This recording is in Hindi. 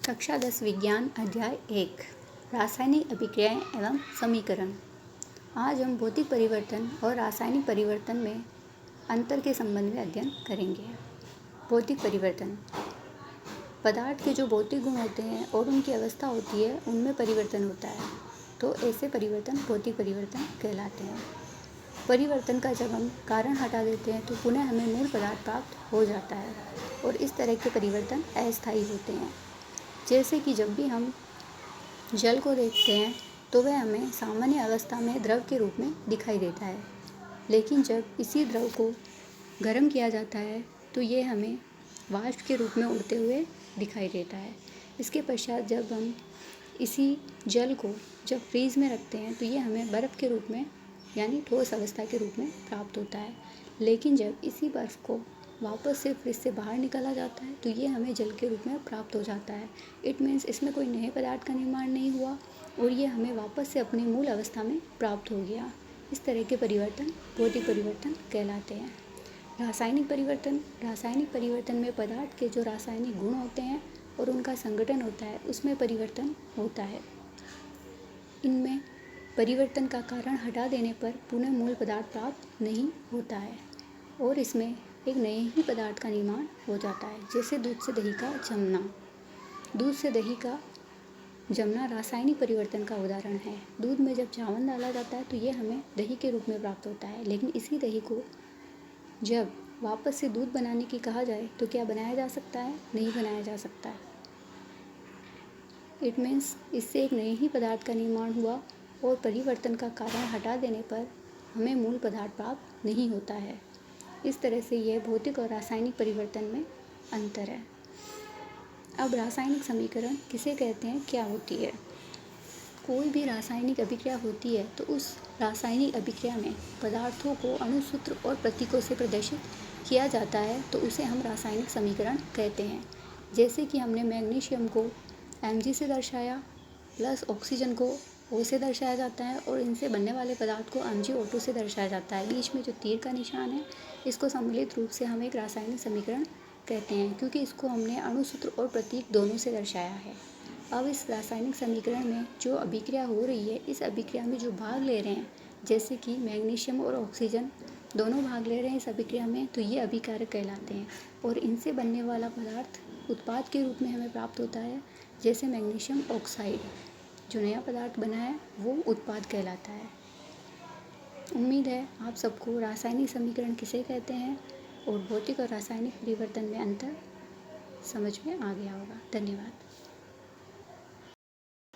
कक्षा 10 विज्ञान अध्याय 1 रासायनिक अभिक्रियाएं एवं समीकरण। आज हम भौतिक परिवर्तन और रासायनिक परिवर्तन में अंतर के संबंध में अध्ययन करेंगे। भौतिक परिवर्तन पदार्थ के जो भौतिक गुण होते हैं और उनकी अवस्था होती है उनमें परिवर्तन होता है, तो ऐसे परिवर्तन भौतिक परिवर्तन कहलाते हैं। परिवर्तन का जब हम कारण हटा देते हैं तो पुनः हमें मूल पदार्थ प्राप्त हो जाता है और इस तरह के परिवर्तन अस्थायी होते हैं। जैसे कि जब भी हम जल को देखते हैं तो वह हमें सामान्य अवस्था में द्रव के रूप में दिखाई देता है, लेकिन जब इसी द्रव को गर्म किया जाता है तो ये हमें वाष्प के रूप में उड़ते हुए दिखाई देता है। इसके पश्चात जब हम इसी जल को जब फ्रीज में रखते हैं तो ये हमें बर्फ़ के रूप में यानी ठोस अवस्था के रूप में प्राप्त होता है, लेकिन जब इसी बर्फ़ को वापस से फ्रिज से बाहर निकाला जाता है तो ये हमें जल के रूप में प्राप्त हो जाता है। इट मीन्स इसमें कोई नए पदार्थ का निर्माण नहीं हुआ और ये हमें वापस से अपनी मूल अवस्था में प्राप्त हो गया। इस तरह के परिवर्तन भौतिक परिवर्तन कहलाते हैं। रासायनिक परिवर्तन में पदार्थ के जो रासायनिक गुण होते हैं और उनका संगठन होता है उसमें परिवर्तन होता है। इनमें परिवर्तन का कारण हटा देने पर पुनः मूल पदार्थ प्राप्त नहीं होता है और इसमें एक नए ही पदार्थ का निर्माण हो जाता है। जैसे दूध से दही का जमना। दूध से दही का जमना रासायनिक परिवर्तन का उदाहरण है। दूध में जब चावल डाला जाता है तो ये हमें दही के रूप में प्राप्त होता है, लेकिन इसी दही को जब वापस से दूध बनाने की कहा जाए तो क्या बनाया जा सकता है? नहीं बनाया जा सकता है। इट मीन्स इससे एक नए ही पदार्थ का निर्माण हुआ और परिवर्तन का कारण हटा देने पर हमें मूल पदार्थ प्राप्त नहीं होता है। इस तरह से यह भौतिक और रासायनिक परिवर्तन में अंतर है। अब रासायनिक समीकरण किसे कहते हैं, क्या होती है? कोई भी रासायनिक अभिक्रिया होती है तो उस रासायनिक अभिक्रिया में पदार्थों को अणुसूत्र और प्रतीकों से प्रदर्शित किया जाता है तो उसे हम रासायनिक समीकरण कहते हैं। जैसे कि हमने मैग्नीशियम को Mg से दर्शाया, प्लस ऑक्सीजन को O से दर्शाया जाता है और इनसे बनने वाले पदार्थ को MgO2 से दर्शाया जाता है। बीच में जो तीर का निशान है इसको सम्मिलित रूप से हम एक रासायनिक समीकरण कहते हैं, क्योंकि इसको हमने अणुसूत्र और प्रतीक दोनों से दर्शाया है। अब इस रासायनिक समीकरण में जो अभिक्रिया हो रही है, इस अभिक्रिया में जो भाग ले रहे हैं, जैसे कि मैग्नीशियम और ऑक्सीजन दोनों भाग ले रहे हैं इस अभिक्रिया में, तो ये अभिकारक कहलाते हैं और इनसे बनने वाला पदार्थ उत्पाद के रूप में हमें प्राप्त होता है। जैसे मैग्नीशियम ऑक्साइड जो नया पदार्थ बना है वो उत्पाद कहलाता है। उम्मीद है आप सबको रासायनिक समीकरण किसे कहते हैं और भौतिक और रासायनिक परिवर्तन में अंतर समझ में आ गया होगा। धन्यवाद।